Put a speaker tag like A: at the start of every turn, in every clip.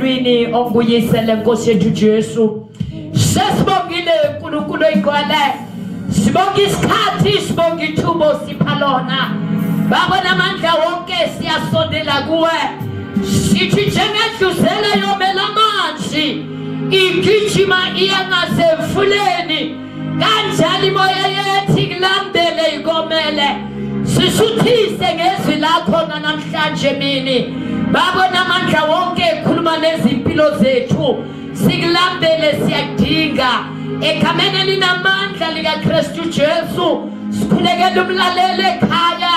A: emhlabeni onguyisele Nkosi yethu Jesu. Sesibongile uNkulunkulu oyigcwele. Sibonga isikhathi, sibonga ithubo sipha lona. Baba namandla wonke siyasondela kuwe. Sithi njengendluzela yomela amanzi igijima iyangasemfuleni kanjalo imoya yethi kulandele ikomele. Sisuthise ngezwi lakho namhlanje mini. Baba namandla wonke khuluma nezimpilo zethu. Sikulandele siyadinga ekamene linamandla lika Kristu Jesu. Sikhulekela umlaleli ekhaya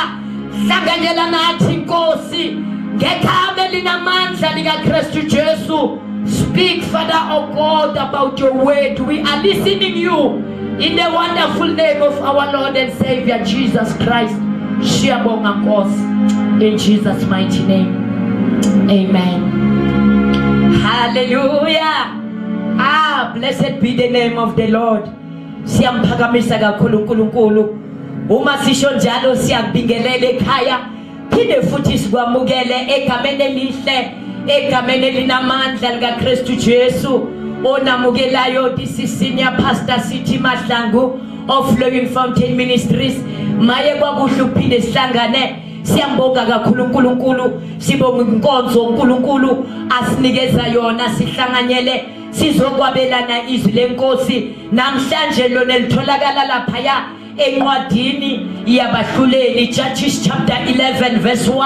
A: hlanganyela nathi Nkosi ngekhaya linamandla lika Kristu Jesu. Speak, Father, oh God, about your word. We are listening you in the wonderful name of our Lord and Savior Jesus Christ. Shiabonga Nkosi, in Jesus' mighty name. Amen. Hallelujah. Blessed be the name of the Lord. Siyamphakamisa kakhulu uNkulunkulu. Uma sisho njalo siyabingelela ekhaya. Phinde futhi sikwamukele egameni elihle, egameni linamandla lika Kristu Jesu. Onamukelayo, this is Senior Pastor Sithi Mahlangu of Flowing Fountain Ministries. Maye kwakuhle uphinde sihlangane. Siyambonga kakhulu uNkulunkulu, sibonga inkonzo uNkulunkulu asinikeza yona sihlanganyele sizokwabelana izwi lenkosi namhlanje lona litholakala lapha encwadini yabahluleli Judges chapter 11 verse 1.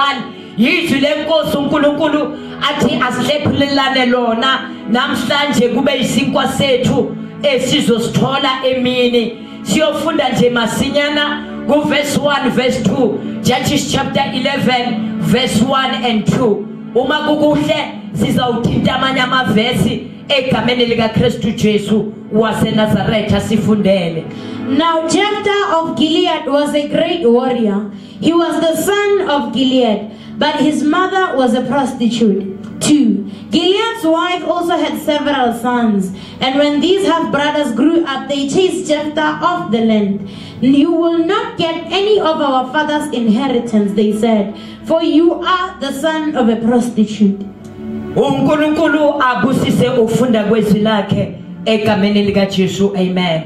A: Izwi lenkosi uNkulunkulu athi asihlephulelane lona namhlanje kube isinkwa sethu esizosithola emini. Siyofunda nje masinyana ku verse 1 verse 2 Judges chapter 11 verse 1 and 2. Uma kukuhle sizawuthinta amanye amavesi egameni lika Kristu Jesu waseNazaretha sifundele.
B: Now Jephthah of Gilead was a great warrior. He was the son of Gilead, but his mother was a prostitute. 2. Gilead's wife also had several sons, and when these half-brothers grew up, they chased Jephthah off the land. You will not get any of our father's inheritance, they said, for you are the son of a prostitute.
A: uNkulunkulu abusise ufunda kwezwi lakhe egameni lika Jesu. Amen.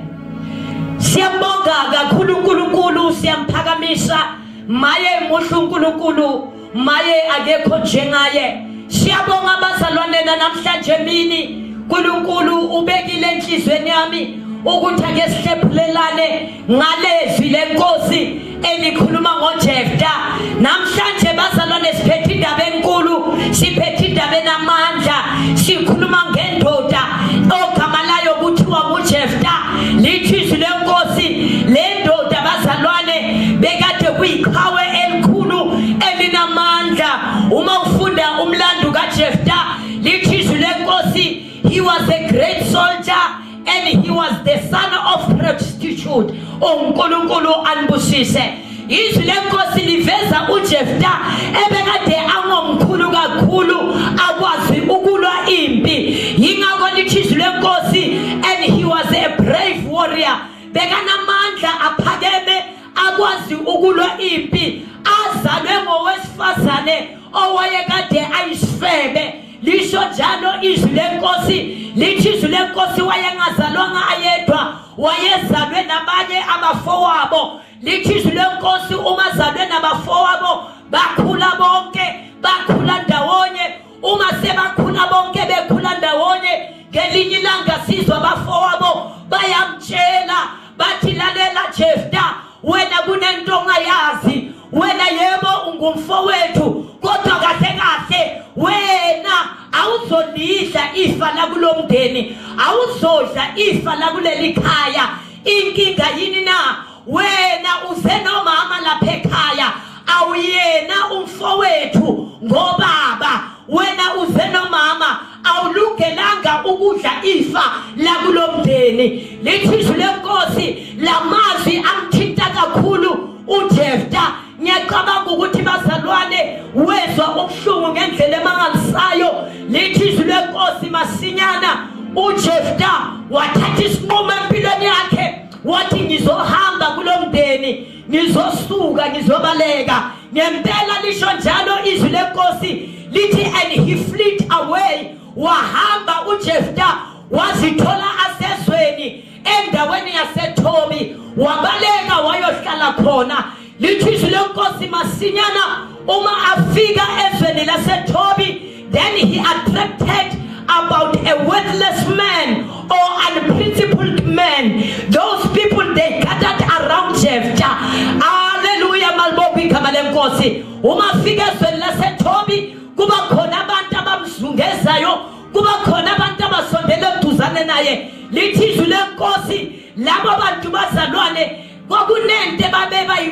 A: Siyambonga kakhulu uNkulunkulu, siyamphakamisa. Maye muhle uNkulunkulu, maye akekho njengaye. Siyabonga abazalwane namhlanje mini uNkulunkulu ubekile enhlizweni yami ukuthi ake sihlephulelane ngalezwi lenkosi elikhuluma ngoJephthah. Namhlanje bazalwane siphethe indaba enkulu, siphethe indaba enamandla, sikhuluma ngendoda ogama layo kuthiwa nguJephthah. Lithi izwi lenkosi le ndoda bazalwane bekade kuyiqhawe elikhulu elinamandla. Uma ufunda umlando kaJephthah lithi izwi lenkosi, he was a great soldier and he was the son of prostitute. uNkulunkulu anibusise. Izwi lenkosi liveza uJephthah ebekade angomkhulu kakhulu akwazi ukulwa impi. Yingakho lithi izwi lenkosi, and he was a brave warrior. Bekanamandla aphakeme akwazi ukulwa impi. Azalwe ngowesifazane owayekade ayisifebe. Lisho njalo izwi lenkosi, lithi izwi lenkosi wayengazalwanga ayedwa, wayezalwe nabanye abafowabo. Lithi izwi lenkosi umazalwe nabafowabo bakhula bonke, bakhula ndawonye. Uma sebakhula bonke bekhula ndawonye, ngelinye ilanga sizwa abafowabo bayamtshela bathi, lalela Jephthah, wena kunento ongayazi, wena yebo ungumfowethu kodwa kahle kahle wena awuzolidla ifa lakulomndeni, awuzodla ifa lakuleli khaya. Inkinga yini na? Wena usenomama lapha ekhaya, awuyena umfowethu ngobaba. Wena usenomama, awulungelanga ukudla ifa lakulomndeni. Lithi izwi lenkosi lamazwi amthinta kakhulu uJephthah. Ngiyacabanga ukuthi bazalwane wezwa ubuhlungu ngendlela emangalisayo. Lithi izwi lenkosi masinyana uJephthah wathatha isinqumo empilweni yakhe, wathi ngizohamba kulomndeni, ngizosuka, ngizobaleka. Ngempela lisho njalo izwi lenkosi lithi, and he fled away wahamba uJeftha wazithola asezweni endaweni yaseThobi wabaleka wayohlala khona. Lithi lenkosi masinyana uma afika ezweni laseThobi, then he attracted about a worthless man or unprincipled man. Those people, they gathered around Jephthah. Hallelujah, malbobi kama lenkosi. Uma fika ezweni laseThobi kuba khona abantu abamzungezayo, kuba khona abantu abasondele eduzane naye. Lithi lenkosi labo bantu bazalwane kwakunento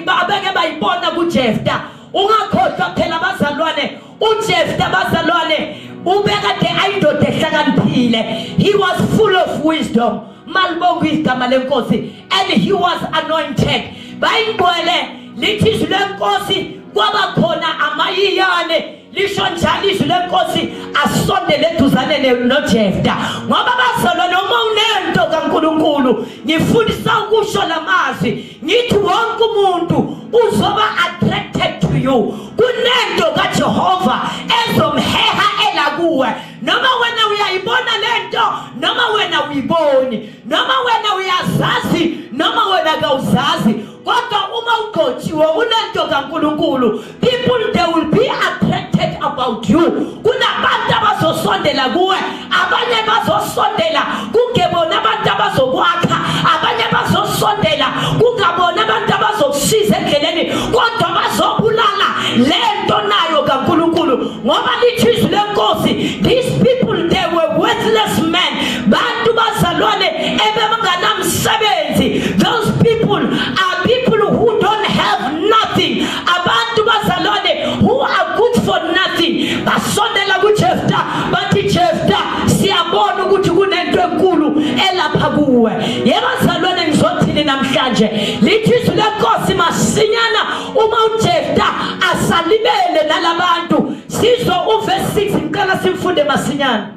A: babeke bayibona kuJephthah. Ungakhohlwa phela bazalwane, uJephthah bazalwane ubekade ayindoda ehlakaniphile. He was full of wisdom, malibonga igama lenkosi, and he was anointed. Bayingcwele lithi lenkosi kwaba khona amayiyane. Lisho njalo izwi lenkosi asondele eduzane noJephthah. Ngoba bazalwane uma unento kaNkulunkulu, ngifundisa ukusho lamazwi ngithi wonke umuntu uzoba attracted to you. Kunento kaJehova ezomheha elakuwe, noma wena uyayibona lento, noma wena uyiboni, noma wena uyazazi, noma wena kawuzazi. Kodwa uma uqotshiwe unento kaNkulunkulu, people, they will be attracted about you. Kunabantu abazosondela kuwe, abanye bazosondela kungebona abantu abazokwakha, abanye bazosondela kungabona abantu abazokusiza endleleni, kodwa bazobulala lento nayo kaNkulunkulu. Ngoba lithi izwi lenkosi, these people, they were worthless men. Bantu bazalwane ebebanganamsebenzi. Those people are people who don't have nothing. Abantu bazalwane who are good for nothing. Basondela kuJephthah bathi Jephthah siyabona ukuthi kunento enkulu elapha kuwe. Yebazalwane ngizothini namhlanje? Lithi izwi lenkosi masinyana uma uJephthah asalibele nalabantu. Sizwe uverse 6 ngicela simfunde masinyana.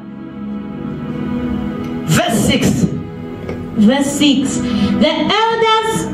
A: Verse 6.
B: Verse 6. The elders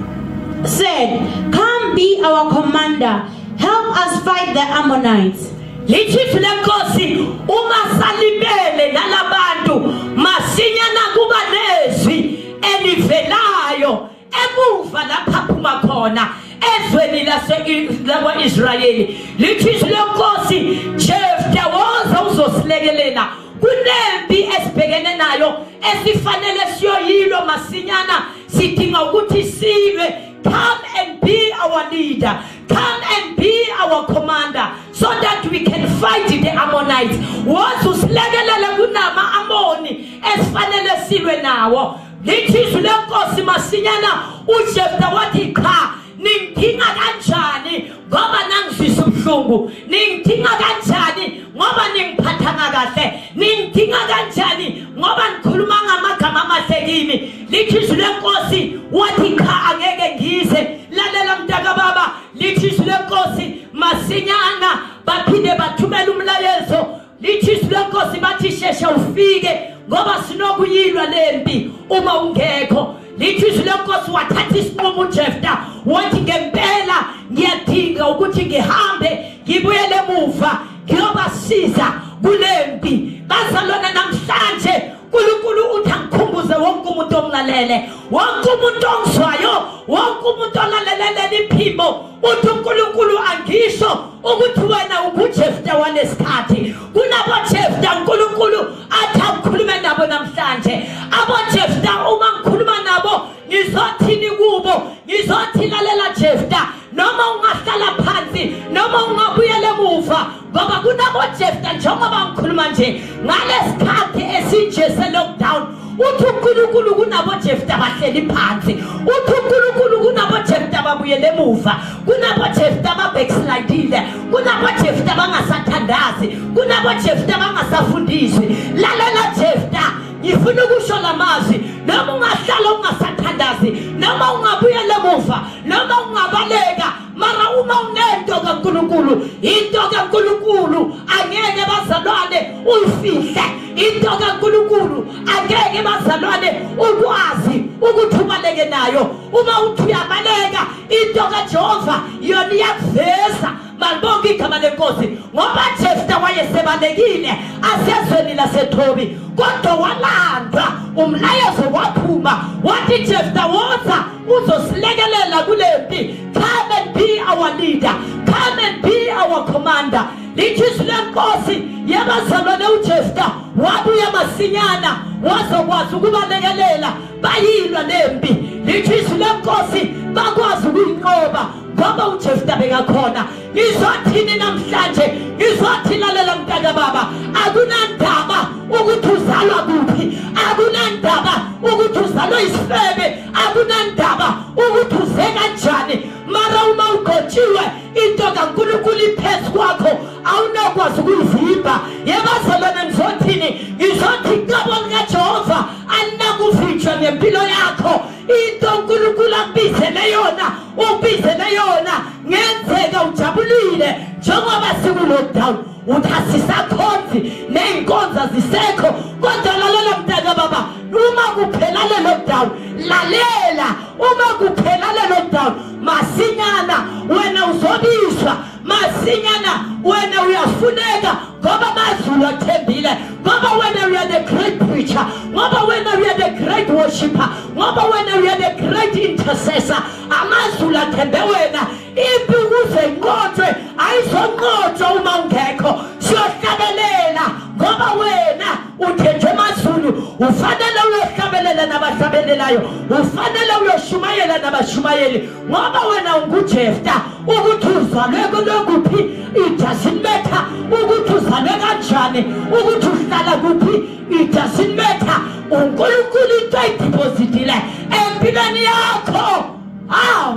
B: said, "Come, be our commander. Help us fight the Ammonites."
A: Lithi lenkosi uma salibele nalabantu masinyana kuba nezwi elivelayo emuva lapha phuma khona ezweni laseIsrayeli. Lithi lenkosi Jephthah woza uzosilekelela kunempi esibhekene nayo esifanele siyoyilwa masinyana. Sidinga ukuthi silwe. Come and be our leader. Come and be our commander so that we can fight the Ammonites. Wozusilekelela kunama Amoni esifanele silwe nawo. Lithi izwi lenkosi masinyana uJephthah wathi cha, ningidinga kanjani ngoba nangizwisa ubuhlungu? Ningidinga kanjani ngoba ningiphathanga kahle? Ningidinga kanjani ngoba nikhuluma ngamagama amahle kimi? Lithi izwi lenkosi wathi cha, angeke ngize. Lalela mntaka baba, lithi izwi lenkosi masinyana baphinde bathumela umlayezo. Lithi izwi lenkosi bathi shesha ufike ngoba sinokuyilwa lempi uma ungekho. Lithi izwi lenkosi wathatha isinqumo uJephthah wathi ngempela ngiyadinga ukuthi ngihambe ngibuyele emuva ngiyobasiza kulempi. Bazalwane namhlanje uNkulunkulu uthi angikhumbuze wonke umuntu omlalele, wonke umuntu ongizwayo, wonke umuntu olalelele iphimbo. Uthi uNkulunkulu angisho ukuthi wena unguJephthah walesikhathi. KunaboJephthah uNkulunkulu athi akukhulume nabo namhlanje. AboJephthah uma ngikhuluma nabo ngizothini kubo? Ngizothi lalela Jephthah, noma ungahlala phansi noma ungabuyela emuva, ngoba kunaboJephthah njengoba ngikhuluma nje ngalesikhathi esinje se-lockdown. Uthi uNkulunkulu kunaboJephthah bahleli phansi. Uthi uNkulunkulu kunaboJephthah babuyele emuva. KunaboJephthah babackslidile. KunaboJephthah bangasathandazi. KunaboJephthah bangasafundiswi. Lalela Jephthah, ngifuna ukusho lamazwi, noma ungahlala ungasathandazi, noma ungabuyela emuva, noma ungabaleka, mara uma unento kaNkulunkulu, into kaNkulunkulu angeke bazalwane uyifihle. Into kaNkulunkulu angeke bazalwane ukwazi ukuthi ubaleke nayo. Uma uthi uyabaleka, into kaJehova yona iyakuveza malibonke igama lenkosi ngoba Jefta wayesebalekile asezweni laseThobi kodwa walandwa umlayezo waphuma wathi Jefta woza uzosilekelela kulempi. Come and be our leader, come and be our commander. Lithi lenkosi yabazalwane uJefta wabuya masinyana wazokwazi ukubalekelela bayilwa lempi. Lithi lenkosi bakwazi ukuyinqoba ngoba uJefta bekakhona. Ngizothini namhlanje, ngizothi lalela mntaka baba, akunandaba ukuthi uzalwa kuphi, akunandaba ukuthi uzalwa isifebe, akunandaba ukuthi uze kanjani, mara uma ugotshiwe into kaNkulunkulu iphezu kwakho awunokwazi ukuyivimba. Yebazalwane ngizothini, ngizothi icebo likaJehova alinakuvinjwa ngempilo yakho. Into uNkulunkulu akubizele yona ubizele yona ngenzeka ujabulile njengoba siku-lockdown uthi asisakhonzi ney'nkonza zisekho kodwa lalela mntaka baba, uma kuphela le lockdown lalela, uma kuphela le lockdown masinyana wena uzobiswa, masinyana wena uyafuneka ngoba amazulu athembile, ngoba wena we are the great preacher, ngoba wena we are the great worshipper, ngoba wena we are the great intercessor. Amazulu athembe wena, impi ukuze inqotshwe ayizonqotshwa uma ungekho, siyohlabelela ngoba wena uthenjwe amazulu. Ufanele uyohlabelela nabahlabelelayo, ufanele uyoshumayela nabashumayeli ngoba wena unguJefta. Ukuthi uzalwe kulokuphi it doesn't matter, ukuthi uzalwe kanjani, ukuthi uhlala kuphi it doesn't matter. uNkulunkulu into ayidepositile empilweni yakho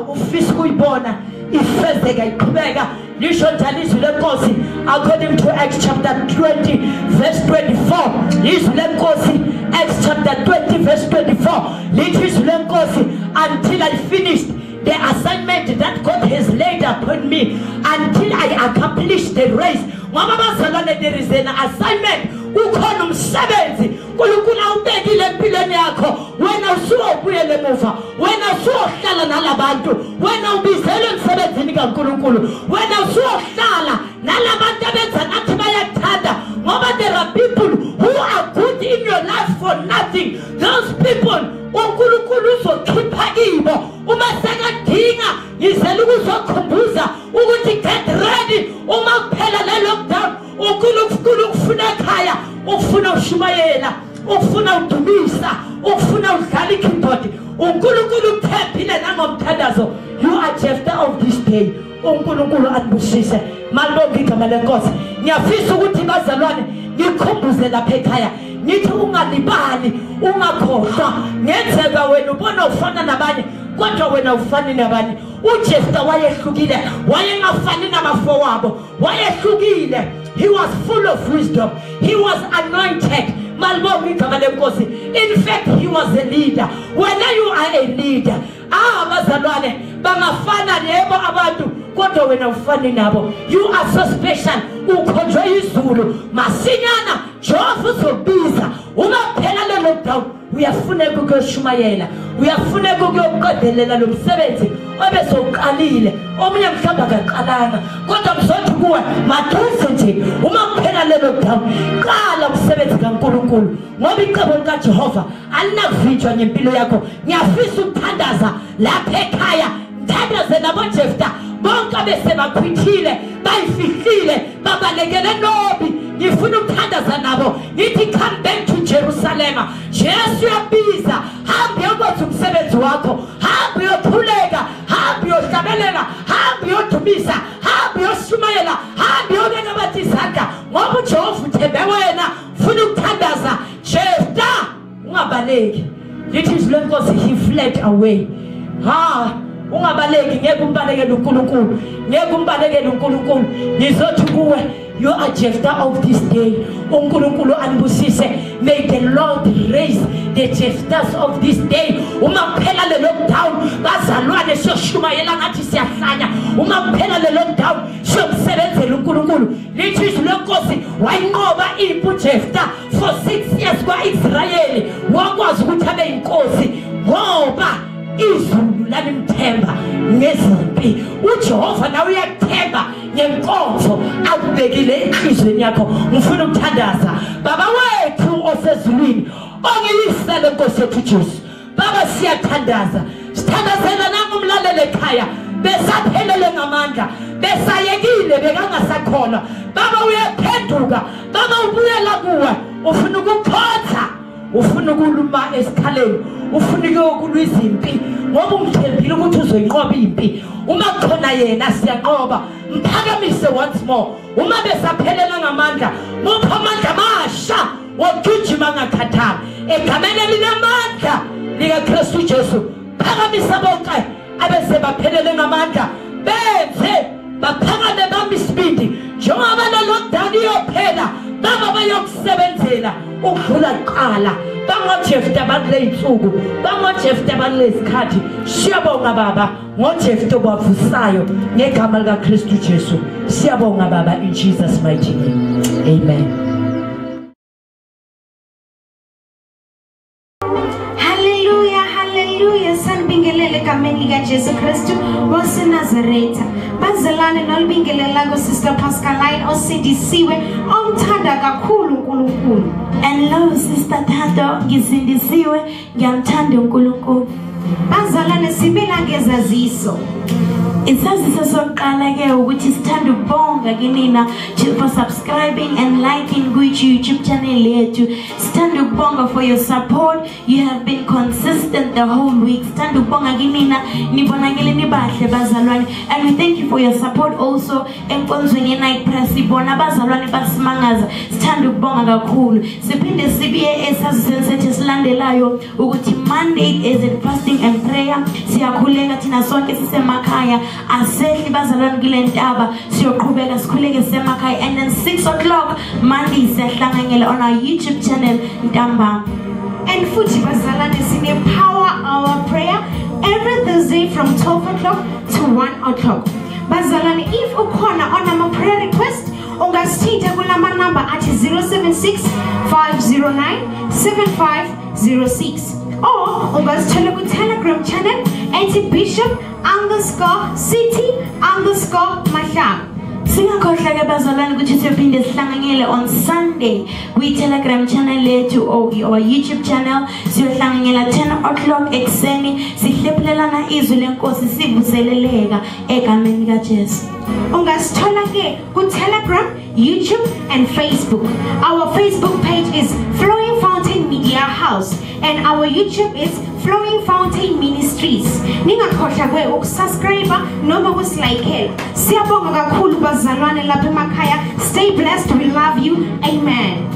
A: ufisa ukuyibona ifezeka iqhubeka. Lisho njalo izwi lenkosi according to Acts chapter 20 verse 24. Izwi lenkosi Acts chapter 20 verse 24 lithi izwi lenkosi, until I finished the assignment that God has laid upon me, until I accomplish the race. Ngoba bazalwane, there is an assignment, ukhona umsebenzi uNkulunkulu awubekile empilweni yakho. Wena usubuyele emuva, wena usuhlala nalabantu, wena ubizelwe emsebenzini kaNkulunkulu, wena usuhlala nalabantu abenza nathi bayathanda ngoba there are people who are good in your life for nothing. Those people uNkulunkulu uzokhipha kibo uma sekadinga ngizela ukuzokhumbuza ukuthi get ready uma kuphela le lockdown. uNkulunkulu ufuna ekhaya, ufuna ushumayela, ufuna udumisa, ufuna udlala ikeyboard. uNkulunkulu uthembile nangomthandazo. You are Jefta of this day. uNkulunkulu anibusise. Malibonke igama lenkosi. Ngiyafisa ukuthi bazalwane ngikhumbuze lapha ekhaya nithi ungalibali, ungakhohlwa. Ngenzeka wena ubona ufana nabanye kodwa wena ufani nabanye. uJefta wayehlukile, wayengafani nabafowabo, wayehlukile. He was full of wisdom, he was anointed. Malibonke igama lenkosi. In fact, he was a leader. When you are a leader, bazalwane bangafana yebo abantu kodwa wena ufani nabo. You are so special. Ukhonjwe izulu masinyana Jehova uzobiza uma phela le lockdown. Uyafuneka ukuyoshumayela, uyafuneka ukuyoqedelela lo msebenzi obesoqalile. Omunye mhlamba kaqalanga kodwa mzothi kuwe mathusi nje uma kuphela le lockdown qala umsebenzi kaNkulunkulu ngoba icebo likaJehova alinakuvinjwa ngempilo yakho. Ngiyafisa ukuthandaza lapha ekhaya, mthandaze naboJefta bonke besebakhwithile bayifihlile babalekele nobi. Ngifuna ukuthandaza nabo ngithi come back to Jerusalem. Jesu uyabiza, hamba uyokwenza umsebenzi wakho, hamba uyothuleka, hamba uyohlabelela, hamba uyodumisa, hamba uyoshumayela, hamba uyobeka abathi izandla ngoba uJehova uthembe wena. Funa ukuthandaza Jefta, ungabaleki. Lithi izwi lenkosi, he fled away. Ungabaleki, ngeke umbalekele uNkulunkulu, ngeke umbalekele uNkulunkulu. Ngizothi kuwe, you are Jefta of this day. uNkulunkulu anibusise. May the Lord raise the Jeftas of this day. Uma kuphela le lockdown bazalwane siyoshumayela ngathi siyahlanya. Uma kuphela le lockdown siyomsebenzela uNkulunkulu. Lithi izwi lenkosi, wayinqoba impi uJefta for 6 years kwa-Israyeli, wakwazi ukuthi abe inkosi ngoba izulu lalimthemba ngezimpi uJehova nawe uyakuthemba ngenkonzo akubekile enhlizweni yakho ngifuna ukuthandaza baba wethu osezulwini ongiyisele Nkosi yethu Jesu baba siyathandaza sithandazela nangumlalele ekhaya besaphelele ngamandla besayekile bekangasakhona baba uyaphenduka baba ubuyela kuwe ufuna ukukhotha ufuna ukuluma esikhaleni ufuna ukulwa izimpi ngoba umthembile ukuthi uzoyinqoba impi uma khona yena siyanqoba mphakamise once more uma besaphelela ngamandla mupha amandla amasha wogijima ngakhathali egameni linamandla lika Kristu Jesu phakamisa bonke abese baphelele ngamandla benze baphakame bamisibindi njengoba lockdown iyophela baba bayokusebenzela ukudlula kuqala bangoJefta baleyinsuku bangoJefta balesikhathi siyabonga baba ngoJefta obavusayo ngegama lika Kristu Jesu siyabonga baba in Jesus mighty name amen.
C: Sanbingelele egameni lika Jesu Kristu waseNazaretha bazalane nolibingelela go Sister Pascaline osindisiwe omthanda kakhulu uNkulunkulu.
B: Hello Sister Thando ngisindisiwe ngiyamthanda uNkulunkulu.
C: Bazalane sibela ngezaziso.
B: Isaziso sokuqala ke ukuthi sithanda ukubonga kinina for subscribing and liking YouTube channel yethu. Sithanda ukubonga for your support. You have been consistent the whole week. Sithanda ukubonga kinina nibonakele nibahle bazalwane, and we thank you for your support also enkonzweni night press. Ibona bazalwane basimangaza. Sithanda ukubonga kakhulu. Siphinde sibiye esazisweni sethu silandelayo ukuthi Monday is in fasting and prayer. Siyakhuleka thina sonke sisemakhaya asehli bazalwane kule ntaba siyoqhubeka sikhuleke sisemakhaya, and then 6 o'clock Monday siyahlanganyela on our YouTube channel ntamba.
C: And futhi bazalwane sine power hour prayer every Thursday from 12 o'clock to 1 o'clock. Bazalwane, if ukhona on our prayer request ungasithinta kulama number athi 076 509 7506 or ungasithola ku Telegram channel ethi Bishop_City_Mahlangu.
B: Singakhohlwa ke bazalwane ukuthi siyophinde sihlanganyele on Sunday kwi Telegram channel yethu or YouTube channel. Siyohlanganyela 10 o'clock ekseni sihlephulelana izwi lenkosi sivuseleleka egameni lika Jesu.
C: Ungasithola ke ku Telegram, YouTube and Facebook. Our Facebook page is Flowing Fountain Media House and our YouTube is Flowing Fountain Ministries. Ningakhohlwa ke ukusubscribe noma ukuslike. Siyabonga kakhulu bazalwane lapha emakhaya. Stay blessed. We love you. Amen.